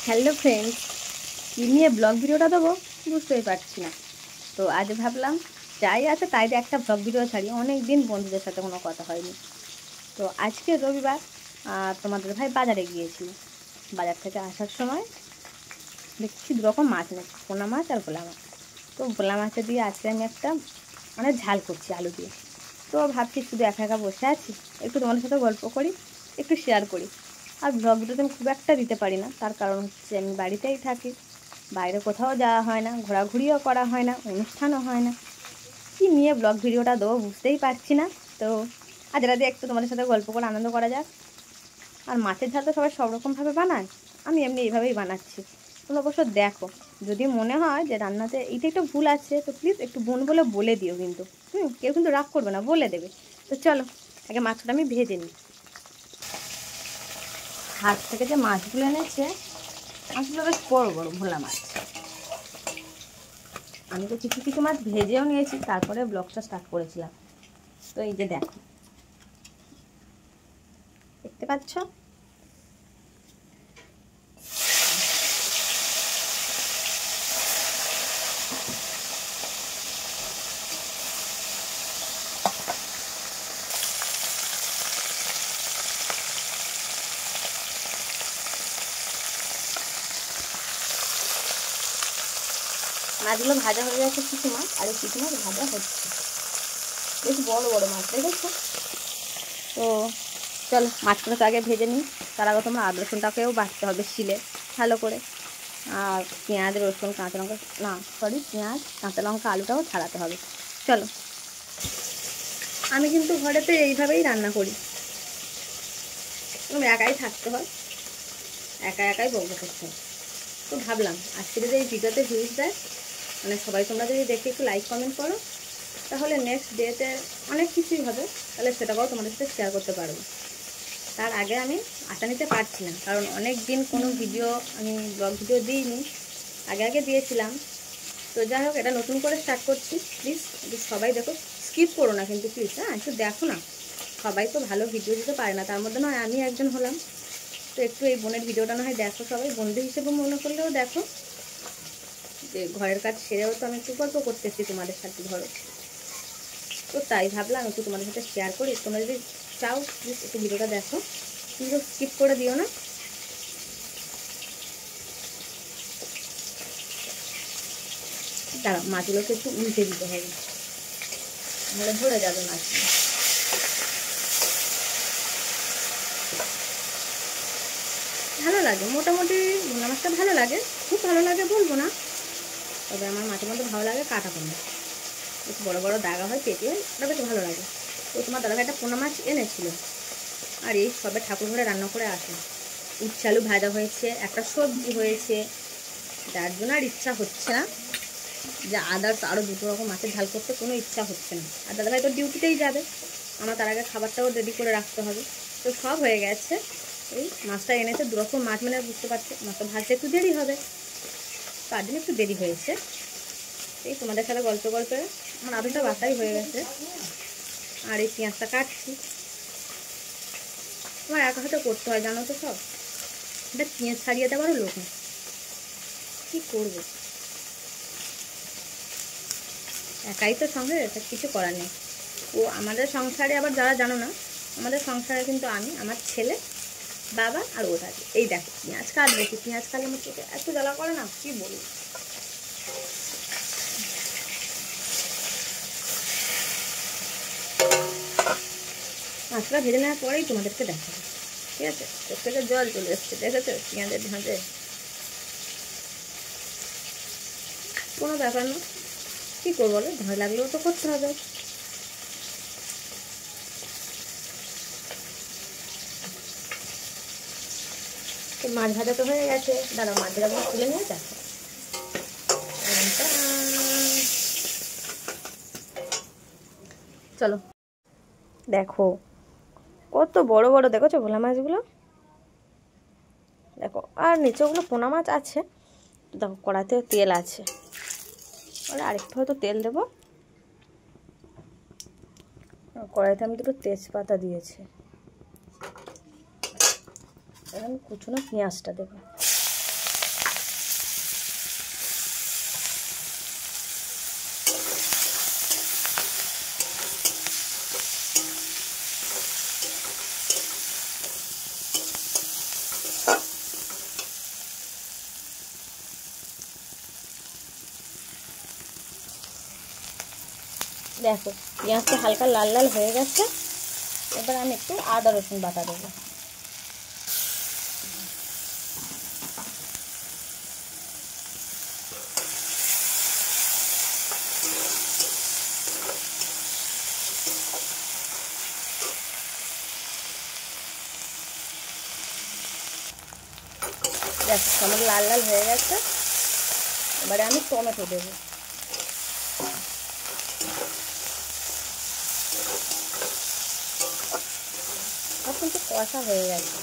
Hello friends, কী নিয়ে blog ভিডিওটা দেবো বুঝতেই পারছি না। তো আজ ভাবলাম যাই আছে তাই দিয়ে একটা ব্লগ ভিডিও ছাড়ি। অনেক দিন বন্ধুদের সাথে কোনো কথা হয়নি। তো আজকে রবিবার, তোমাদের ভাই বাজারে গিয়েছিল। বাজার থেকে আসার সময় দেখছি দুরকম মাছ এনেছে, পোনা মাছ আর ভোলা মাছ। তো ভোলা মাছের দিয়ে আজকে আমি একটা ঝাল করছি আলু দিয়ে। তো ভাবছি শুধু একা একা বসে আছি, একটু তোমাদের সাথে গল্প করি, একটু শেয়ার করি। আর ব্লগ ভিডিও তো আমি খুব একটা দিতে পারি না, তার কারণ হচ্ছে আমি বাড়িতেই থাকি, বাইরে কোথাও যাওয়া হয় না, ঘোরাঘুরিও করা হয় না, অনুষ্ঠানও হয় না। কী নিয়ে ব্লগ ভিডিওটা দেবো বুঝতেই পারছি না। তো আজ রাতে একটু তোমাদের সাথে গল্প করে আনন্দ করা যাক। আর মাছের ঝাল তো সবাই সব রকমভাবে বানায়, আমি এমনি এইভাবেই বানাচ্ছি। তোমরা অবশ্য দেখো, যদি মনে হয় যে রান্নাতে এইটা একটু ভুল আছে তো প্লিজ একটু বোন বলে দিও কিন্তু। কেউ কিন্তু রাগ করবে না, বলে দেবে। তো চলো আগে মাছটা আমি ভেজে নিই। হাট থেকে যে মাছগুলো এনেছে, মাছগুলো বেশ বড় বড় ভোলা মাছ। আমি তো কিছু কিছু মাছ ভেজেও নিয়েছি, তারপরে ব্লগটা স্টার্ট করেছিলাম। তো এই যে দেখো, দেখতে পাচ্ছ? মাছগুলো ভাজা হয়ে গেছে কিছু মাছ, আর এই কিছু মাছ ভাজা হচ্ছে। বেশ বড় বড় মাছ দেখেছো? তো চলো মাছগুলো তো আগে ভেজে নিই। তার আগে তোমরা আদা রসুনটাকেও বাটতে হবে শিলে ভালো করে। আর পেঁয়াজ রসুন কাঁচা লঙ্কা, পেঁয়াজ কাঁচা লঙ্কা আলুটাও ছাড়াতে হবে। চলো, আমি কিন্তু ঘরেতে এইভাবেই রান্না করি। তুমি একাই থাকতে হয়, একা একাই বকবক করতে হয়। তো ভাবলাম আজকে যদি এই ভিডিওতে ভিউজ দেয়, সবাই তোমরা যদি দেখে একটু লাইক কমেন্ট করো, তাহলে নেক্সট ডেতে অনেক কিছুই হবে, তাহলে সেটাকেও তোমাদের সাথে শেয়ার করতে পারবো। তার আগে আমি আশা নিতে পারছি না, কারণ অনেক দিন কোনো ভিডিও আমি ব্লগ ভিডিও দিইনি, আগে দিয়েছিলাম। তো যাই হোক, এটা নতুন করে স্টার্ট করছি। প্লিজ সবাই দেখো, স্কিপ করো না কিন্তু প্লিজ। একটু দেখো না, সবাই তো ভালো ভিডিও দিতে পারে না, তার মধ্যে নয় আমি একজন হলাম। তো একটু এই বোনের ভিডিওটা না হয় দেখো, সবাই বন্ধু হিসেবে মনে করলেও দেখো। যে ঘরের কাজ সেরেও তো আমি একটু গল্প করতেছি তোমাদের সাথে, ধরো। তো তাই ভাবলাম একটু তোমাদের সাথে শেয়ার করি। তোমরা যদি চাও প্লিজ একটু ভিডিওটা দেখো, কিন্তু স্কিপ করে দিও না। দাঁড়াও, মাছগুলোকে একটু উল্টে দিতে হবে, নাহলে ধরে যাবে মাছগুলো। ভালো লাগে মোটামুটি, ভোলা মাছটা ভালো লাগে, খুব ভালো লাগে বলবো না, তবে আমার মাঝে মধ্যে ভালো লাগে কাটা পোনা। বেশ বড়ো বড়ো দাগা হয়, পেটে হয়, ওটা বেশ ভালো লাগে। তো তোমার দাদাভাই একটা পোনা মাছ এনেছিল, আর এই সবে ঠাকুর ঘরে রান্না করে আসে। উচ্ছে আলু ভাজা হয়েছে, একটা সবজি হয়েছে, যার জন্য আর ইচ্ছা হচ্ছে না যে আদার্স আরও দুটো রকম মাছের ঝাল করতে, কোনো ইচ্ছা হচ্ছে না। আর দাদাভাই তো ডিউটিতেই যাবে, আমার তার আগে খাবারটাও রেডি করে রাখতে হবে। তো সব হয়ে গেছে। এই মাছটা এনেছে দুরকম মাছ, বুঝতে পারছো, মাছটা ভাজতে একটু দেরি হবে, তার জন্য একটু দেরি হয়েছে। এই তোমাদের সাথে গল্পে গল্পে আমার আলুটা বাটাই হয়ে গেছে, আর এই পেঁয়াজটা কাটছি। আমার একা হাতে করতে হয়, জানো তো সব। এটা পেঁয়াজ ছাড়িয়ে দেওয়ারও লোক নেই, কী করবো, একাই তো সংসারে, কিছু করার নেই। ও আমাদের সংসারে আবার যারা জানো না, আমাদের সংসারে কিন্তু আমি, আমার ছেলে, বাবা আর ও থাকে। এই দেখো পেঁয়াজ কাটবে, পেঁয়াজ কাটলে আমার চোখে এত জ্বালা করে না, কি বলি। মাছটা ভেজে নেওয়ার পরেই তোমাদেরকে দেখাবো, ঠিক আছে? চোখ থেকে জল চলে এসছে, দেখেছো পেঁয়াজের ঝাঁঝে। কোনো ব্যাপার না, কী করবো বলো, ভয় লাগলেও তো করতে হবে। তো মাছ ভাজা তো হয়ে গেছে, দাঁড়াও মাছ ভাজাগুলো তুলে নিয়ে দেখো। চলো দেখো কত বড় বড়, দেখেছো ভোলা মাছগুলো, দেখো। আর নিচে ওগুলো পোনা মাছ আছে। দেখো কড়াইতে তেল আছে, ওরা আরেকটু হয়তো তেল দেবো। কড়াইতে আমি দুটো তেজপাতা দিয়েছি, এখন কুচনো পেঁয়াজটা দেবো। দেখো পেঁয়াজটা হালকা লাল লাল হয়ে গেছে। এবার আমি একটু আদা রসুন বাটা দেবো। দেখো টমেটো লাল লাল হয়ে গেছে। এবারে আমি টমেটো দেবো। সব কিন্তু কষা হয়ে গেছে।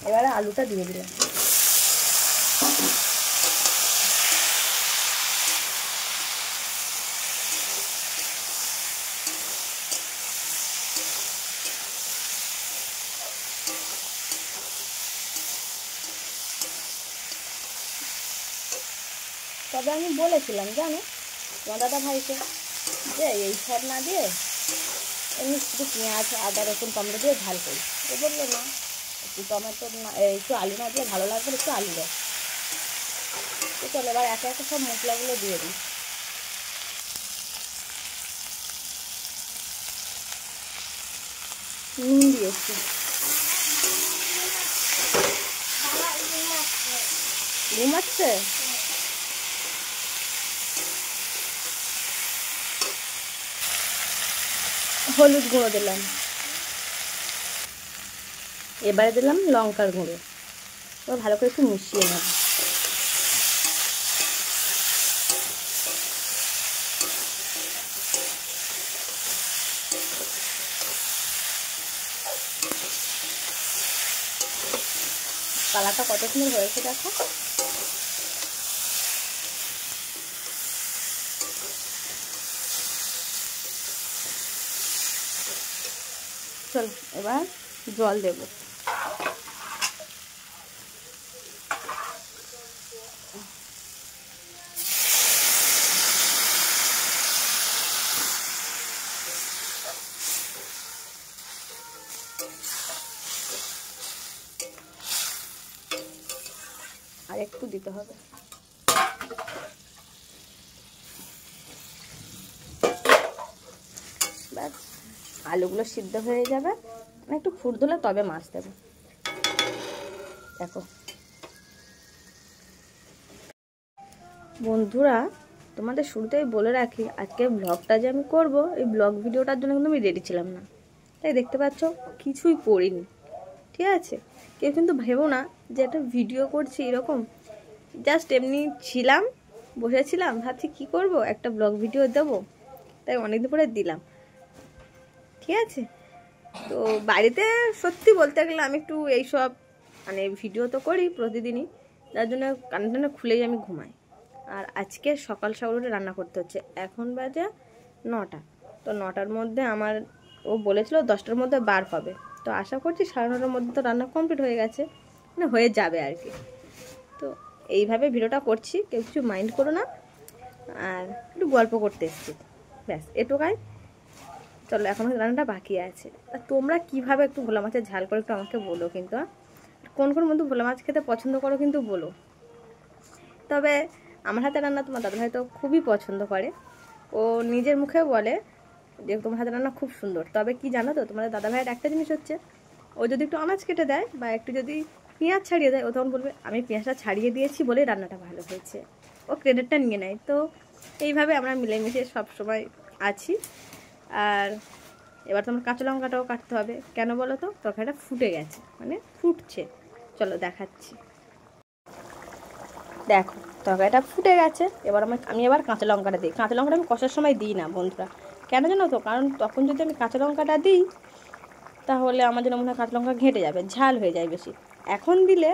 এবারে আলুটা দিয়ে দিলাম। তবে আমি বলেছিলাম জানো তোমার দাদা ভাইকে যে এই সব না দিয়ে এমনি শুধু পেঁয়াজ আদা রসুন টমেটো দিয়ে ঝাল করি। ও বললো না একটু টমেটো না একটু আলু না দিয়ে ভালো লাগবে, একটু আলু দেয়। তো চলো এবার একে একে সব মশলাগুলো দিয়ে দিই। নুন দিয়েছি, ঘুমাচ্ছে। হলুদ গুঁড়ো দিলাম। এবারে দিলাম লঙ্কার গুঁড়ো। এবার ভালো করে একটু মিশিয়ে নেব। কালারটা কত সুন্দর হয়েছে দেখো। চল এবার জল দেব। আর একটু দিতে হবে। ব্যাস আলুগুলো সিদ্ধ হয়ে যাবে। একটু ফুট দিলে তবে মাছ দেবো। দেখো বন্ধুরা, তোমাদের শুরুতেই বলে রাখি আজকে ব্লগটা যে আমি করব এই ব্লগ ভিডিওটার জন্য কিন্তু আমি রেডি ছিলাম না। তাই দেখতে পাচ্ছ কিছুই করিনি, ঠিক আছে? কেউ কিন্তু ভেবো না যে একটা ভিডিও করছি এরকম। জাস্ট এমনি ছিলাম, বসেছিলাম, ভাবছি কী করব, একটা ব্লগ ভিডিও দেবো, তাই অনেকদিন পরে দিলাম, ঠিক আছে? তো বাড়িতে সত্যি বলতে গেলে আমি একটু এইসব মানে ভিডিও তো করি প্রতিদিনই, যার জন্য কান্না খুলেই আমি ঘুমাই। আর আজকে সকাল সকাল উঠে রান্না করতে হচ্ছে। এখন বাজে 9টা। তো 9টার মধ্যে আমার ও বলেছিল 10টার মধ্যে বার হবে। তো আশা করছি 9:30টার মধ্যে তো রান্না কমপ্লিট হয়ে গেছে, মানে হয়ে যাবে আর কি। তো এইভাবে ভিডিওটা করছি, কেউ কিছু মাইন্ড করো না। আর একটু গল্প করতে এসেছি, ব্যাস এটুকাই। চলো এখন রান্নাটা বাকি আছে। আর তোমরা কীভাবে একটু ভোলা মাছের ঝাল করে একটু আমাকে বলো কিন্তু। কোন কোন বন্ধু ভোলা মাছ খেতে পছন্দ করো কিন্তু বলো। তবে আমার হাতে রান্না তোমার দাদাভাই তো খুবই পছন্দ করে। ও নিজের মুখে বলে যে তোমার হাতে রান্না খুব সুন্দর। তবে কি জানো তো, তোমাদের দাদাভাইয়ের একটা জিনিস হচ্ছে, ও যদি একটু আনাজ কেটে দেয় বা একটু যদি পেঁয়াজ ছাড়িয়ে দেয়, ও তখন বলবে আমি পেঁয়াজটা ছাড়িয়ে দিয়েছি বলে রান্নাটা ভালো হয়েছে। ও ক্রেডিটটা নিয়ে নেয়। তো এইভাবে আমরা মিলেমিশে সবসময় আছি। আর এবার তোমার কাঁচা লঙ্কাটাও কাটতে হবে। কেন বলো তো, তরকারিটা ফুটে গেছে, মানে ফুটছে। চলো দেখাচ্ছি। দেখো তরকারিটা ফুটে গেছে। এবার আমি এবার কাঁচা লঙ্কাটা দিই। কাঁচা লঙ্কাটা আমি কষার সময় দিই না বন্ধুরা, কেন জানো তো? কারণ তখন যদি আমি কাঁচা লঙ্কাটা দিই তাহলে আমার যেন মনে হয় কাঁচা লঙ্কা ঘেঁটে যাবে, ঝাল হয়ে যায় বেশি। এখন দিলে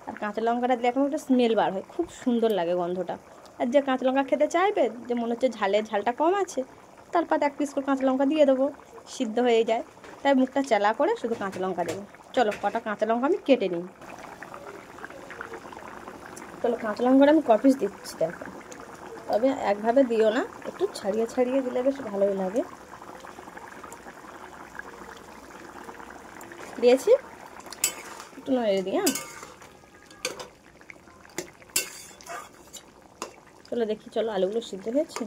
আর কাঁচা লঙ্কাটা দিলে এখন একটা স্মেল বার হয়, খুব সুন্দর লাগে গন্ধটা। আর যে কাঁচা লঙ্কা খেতে চাইবে, যে মনে হচ্ছে ঝালটা কম আছে, তারপর 1 পিস করে কাঁচা লঙ্কা দিয়ে দেবো, সিদ্ধ হয়ে যায়। তাই মুখটা চেলা করে শুধু কাঁচা লঙ্কা দেবো। চলো কটা কাঁচা লঙ্কা আমি কেটে নিই। চলো কাঁচা লঙ্কাটা আমি কপিস দিচ্ছি দেখো। তবে একভাবে দিও না, একটু ছাড়িয়ে ছাড়িয়ে দিলে বেশ ভালোই লাগে। দিয়েছি, একটু নড়ে দিই। হ্যাঁ চলো দেখি, চলো আলুগুলো সিদ্ধ হয়েছে।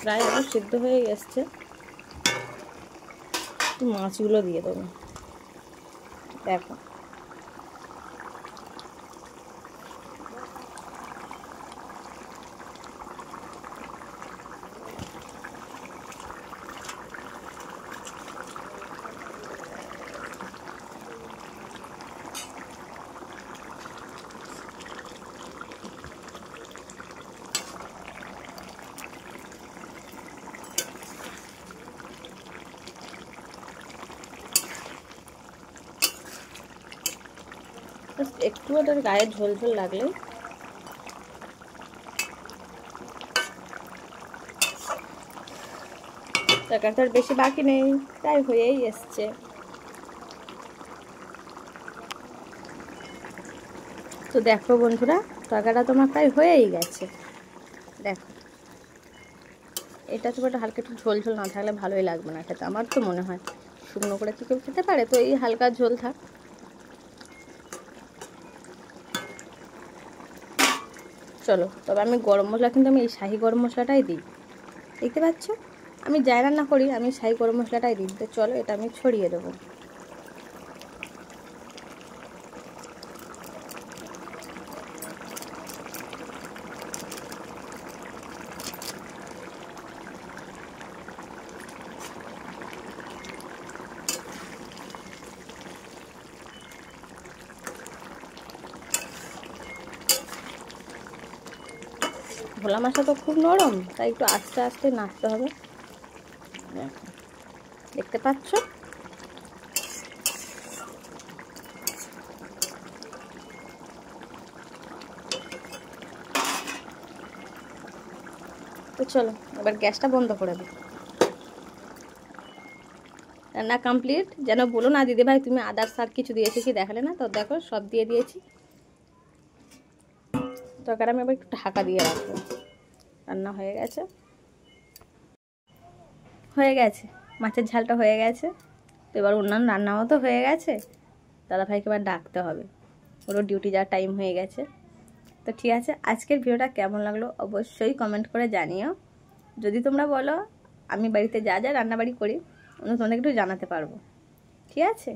প্রায় আলু সিদ্ধ হয়ে এসছে। মাছগুলো দিয়ে দেবো। দেখো একটু ওটার গায়ে ঝোল ঝোল লাগলে তরকারিটা আর বেশি বাকি নেই, তাই হয়েই এসছে। তো দেখো বন্ধুরা, তরকারিটা তোমার প্রায় হয়েই গেছে। দেখো এটা তো একটা হালকা একটু ঝোল ঝোল না থাকলে ভালোই লাগবে না খেতে, আমার তো মনে হয়। শুকনো করে কি কেউ খেতে পারে? তো এই হালকা ঝোল থাক। চলো, তবে আমি গরম মশলা কিন্তু আমি এই শাহি গরম মশলাটাই দিই, দেখতে পাচ্ছ? আমি যাই রান্না করি আমি শাহি গরম মশলাটাই দিই। তো চলো এটা আমি ছড়িয়ে দেবো। ভোলা মাছটা তো খুব নরম, তাই একটু আস্তে আস্তে নাড়তে হবে। দেখতে পাচ্ছ? তো চলো এবার গ্যাসটা বন্ধ করে দিই। রান্না কমপ্লিট। যেন বলো না দিদি ভাই তুমি আদার্স আর কিছু দিয়েছি কি, দেখালে না। তো দেখো সব দিয়ে দিয়েছি। তরকারি আমি এবার একটু ঢাকা দিয়ে রাখবো। রান্না হয়ে গেছে, হয়ে গেছে। মাছের ঝালটা হয়ে গেছে। তো এবার অন্যান্য রান্নাও তো হয়ে গেছে। দাদাভাইকে এবার ডাকতে হবে, ওরও ডিউটি যাওয়ার টাইম হয়ে গেছে। তো ঠিক আছে, আজকের ভিডিওটা কেমন লাগলো অবশ্যই কমেন্ট করে জানিও। যদি তোমরা বলো আমি বাড়িতে যা যা রান্নাবাড়ি করি তোমাদের একটু জানাতে পারবো, ঠিক আছে?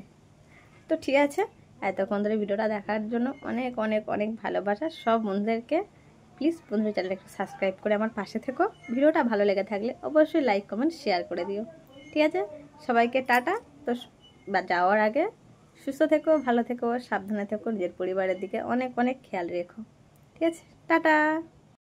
তো ঠিক আছে, এতক্ষণ ধরে ভিডিওটা দেখার জন্য অনেক অনেক অনেক ভালোবাসা সব বন্ধুদেরকে। প্লিজ বন্ধুদের চ্যানেলটা একটু সাবস্ক্রাইব করে আমার পাশে থেকো। ভিডিওটা ভালো লেগে থাকলে অবশ্যই লাইক কমেন্ট শেয়ার করে দিও, ঠিক আছে? সবাইকে টাটা। তো যাওয়ার আগে সুস্থ থেকো, ভালো থেকো, সাবধানে থেকো, নিজের পরিবারের দিকে অনেক অনেক খেয়াল রেখো, ঠিক আছে? টাটা।